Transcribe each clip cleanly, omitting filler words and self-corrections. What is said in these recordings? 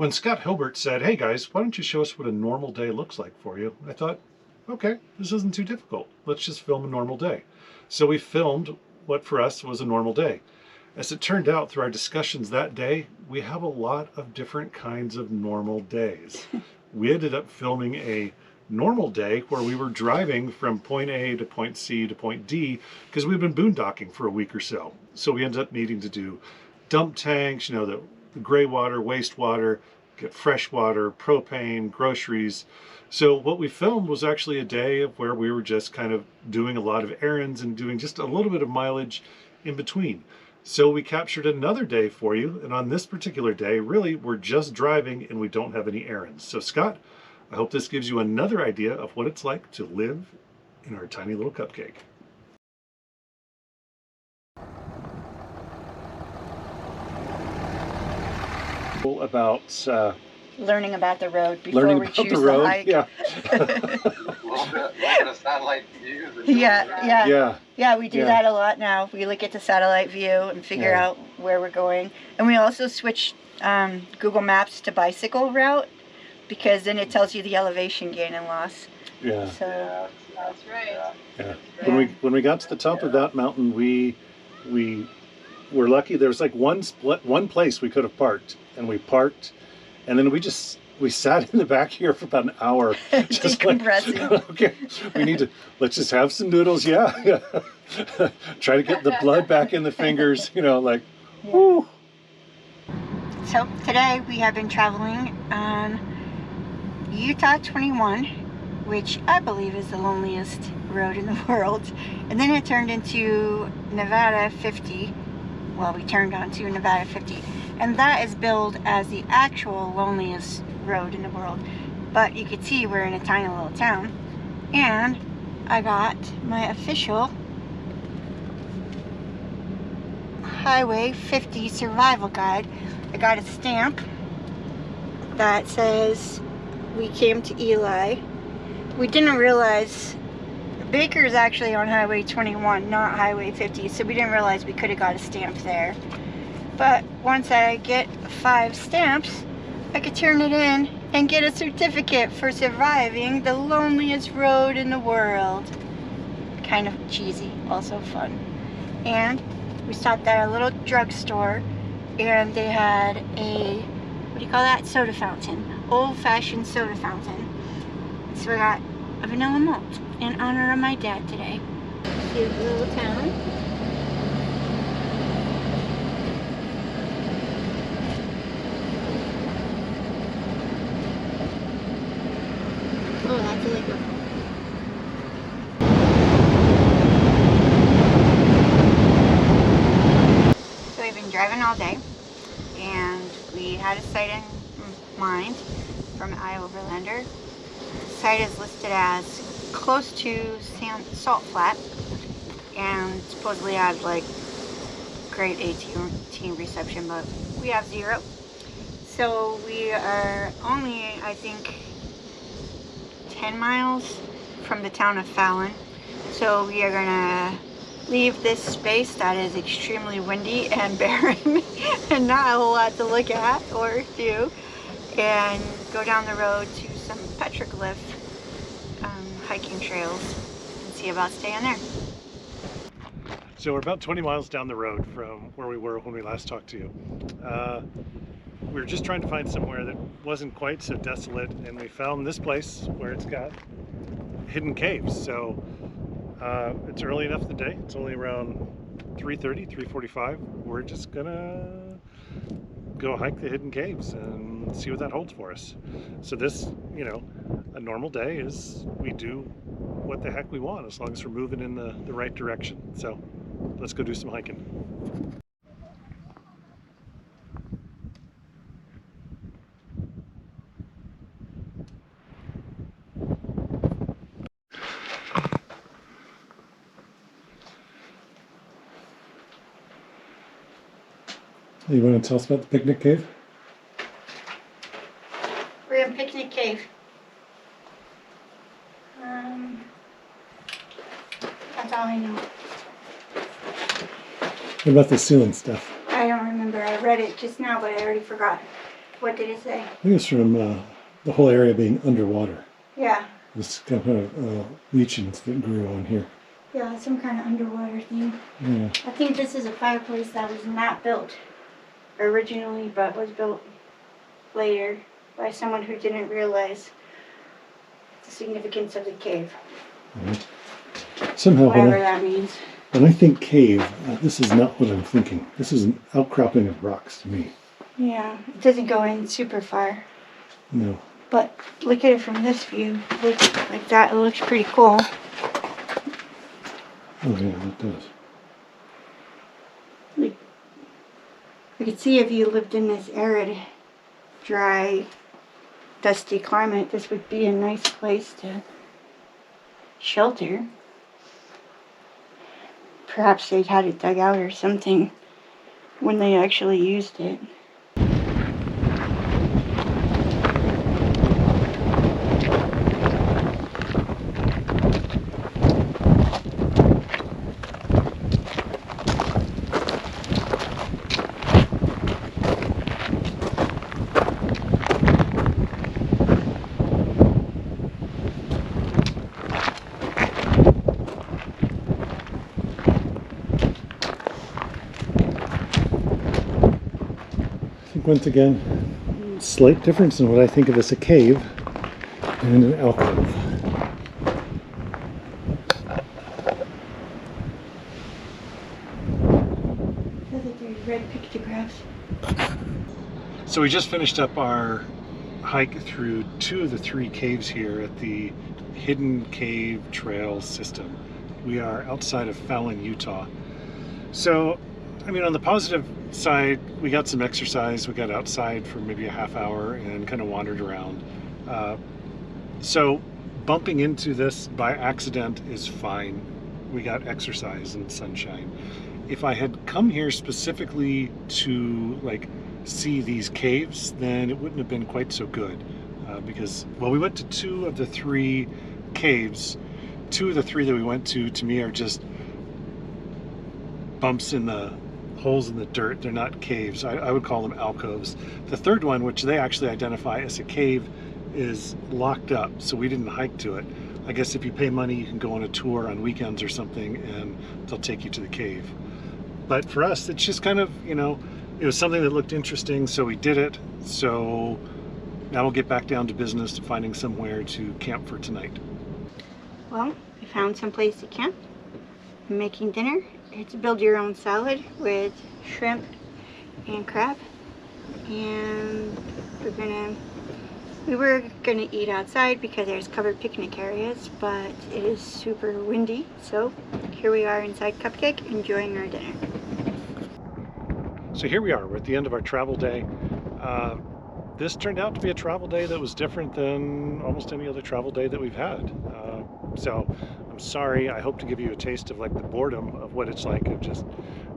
When Scott Hilbert said, "Hey guys, why don't you show us what a normal day looks like for you?" I thought, okay, this isn't too difficult. Let's just film a normal day. So we filmed what for us was a normal day. As it turned out through our discussions that day, we have a lot of different kinds of normal days. We ended up filming a normal day where we were driving from point A to point C to point D because we've been boondocking for a week or so. So we ended up needing to do dump tanks, the gray water, wastewater, get fresh water, propane, groceries. So what we filmed was actually a day of where we were just kind of doing a lot of errands and doing just a little bit of mileage in between. So we captured another day for you, and on this particular day, really, we're just driving and we don't have any errands. So Scott, I hope this gives you another idea of what it's like to live in our tiny little cupcake. About learning about the road before we choose the hike. Yeah. A little bit of satellite view. Yeah, we do that a lot now. We look at the satellite view and figure out where we're going. And we also switched Google Maps to bicycle route because then it tells you the elevation gain and loss. Yeah. So that's right. Yeah. When we got to the top of that mountain, we were lucky. There was like one place we could have parked, and we parked, and then we sat in the back here for about an hour, just decompressing. Like, okay, let's just have some noodles, yeah. Try to get the blood back in the fingers, whoo. So today we have been traveling on Utah 21, which I believe is the loneliest road in the world, and then it turned into Nevada 50. Well, we turned onto Nevada 50, and that is billed as the actual loneliest road in the world. But you can see we're in a tiny little town, and I got my official Highway 50 survival guide. I got a stamp that says we came to Eli. We didn't realize Baker is actually on Highway 21, not Highway 50, so we didn't realize we could have got a stamp there. But once I get 5 stamps, I could turn it in and get a certificate for surviving the loneliest road in the world. Kind of cheesy, also fun. And we stopped at a little drugstore, and they had a, what do you call that? Soda fountain. Old-fashioned soda fountain. So I got a vanilla malt in honor of my dad today. Cute little town. Oh, that's a liquor. So we've been driving all day, and we had a site in mind from iOverlander. The site is listed as close to Salt Flat, and supposedly has like great AT&T reception, but we have 0. So we are only, I think, 10 miles from the town of Fallon. So we are gonna leave this space that is extremely windy and barren and not a whole lot to look at or do, and go down the road to some petroglyph hiking trails and see about staying there. So we're about 20 miles down the road from where we were when we last talked to you. We were just trying to find somewhere that wasn't quite so desolate, and we found this place where it's got hidden caves. So it's early enough in the day. It's only around 3:30, 3:45. We're just gonna go hike the hidden caves and see what that holds for us. So this, a normal day is we do what the heck we want as long as we're moving in the right direction. So let's go do some hiking. You want to tell us about the picnic cave? We're in Picnic Cave. That's all I know. What about the ceiling stuff? I don't remember. I read it just now, but I already forgot. What did it say? I think it's from the whole area being underwater. Yeah. This kind of leachings that grew on here. Yeah, some kind of underwater thing. Yeah. I think this is a fireplace that was not built originally, but was built later by someone who didn't realize the significance of the cave. Somehow, Whatever that means. when I think cave, this is not what I'm thinking. This is an outcropping of rocks to me. Yeah, it doesn't go in super far. No. But look at it from this view. Look like that. It looks pretty cool. Oh yeah, it does. Like, I could see if you lived in this arid, dry, dusty climate, this would be a nice place to shelter. Perhaps they'd had it dug out or something when they actually used it. I think once again, slight difference in what I think of as a cave and an alcove. Look at there's red pictographs. So we just finished up our hike through 2 of the 3 caves here at the Hidden Cave Trail System. We are outside of Fallon, Utah. So, I mean, on the positive side, we got some exercise. We got outside for maybe a half hour and kind of wandered around. So bumping into this by accident is fine. We got exercise and sunshine. If I had come here specifically to like see these caves, then it wouldn't have been quite so good because, well, we went to 2 of the 3 caves. 2 of the 3 that we went to me, are just bumps in the holes in the dirt. They're not caves. I would call them alcoves. The 3rd one, which they actually identify as a cave, is locked up, so we didn't hike to it. I guess if you pay money, you can go on a tour on weekends or something, and they'll take you to the cave. But for us, it's just kind of, you know, it was something that looked interesting, so we did it. So now we'll get back down to business, to finding somewhere to camp for tonight. Well, we found some place to camp. I'm making dinner. It's build your own salad with shrimp and crab. And we were gonna eat outside because there's covered picnic areas, but it is super windy. So here we are inside Cupcake enjoying our dinner. So here we are, we're at the end of our travel day. This turned out to be a travel day that was different than almost any other travel day that we've had. So I'm sorry, I hope to give you a taste of like the boredom of what it's like of just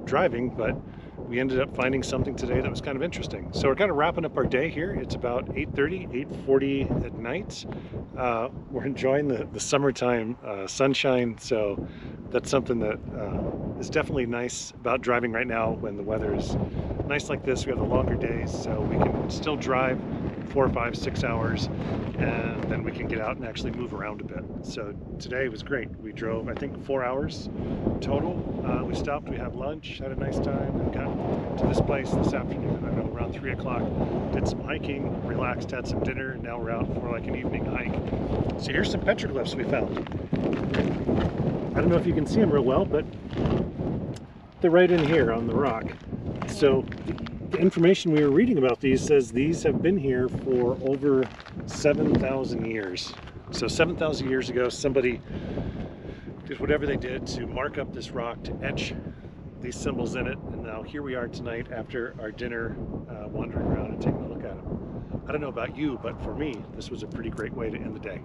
driving, but we ended up finding something today that was kind of interesting. So we're kind of wrapping up our day here. It's about 8:30, 8:40 at night. We're enjoying the summertime sunshine, so that's something that is definitely nice about driving right now when the weather is nice like this. We have the longer days, so we can still drive 4, 5, 6 hours, and then we can get out and actually move around a bit. So today was great. We drove, I think, 4 hours total. We stopped, we had lunch, had a nice time, and got to this place this afternoon. I don't know, around 3 o'clock. Did some hiking, relaxed, had some dinner, and now we're out for like an evening hike. So here's some petroglyphs we found. I don't know if you can see them real well, but they're right in here on the rock. So the information we were reading about these says these have been here for over 7,000 years. So 7,000 years ago, somebody did whatever they did to mark up this rock, to etch these symbols in it. And now here we are tonight after our dinner, wandering around and taking a look at them. I don't know about you, but for me, this was a pretty great way to end the day.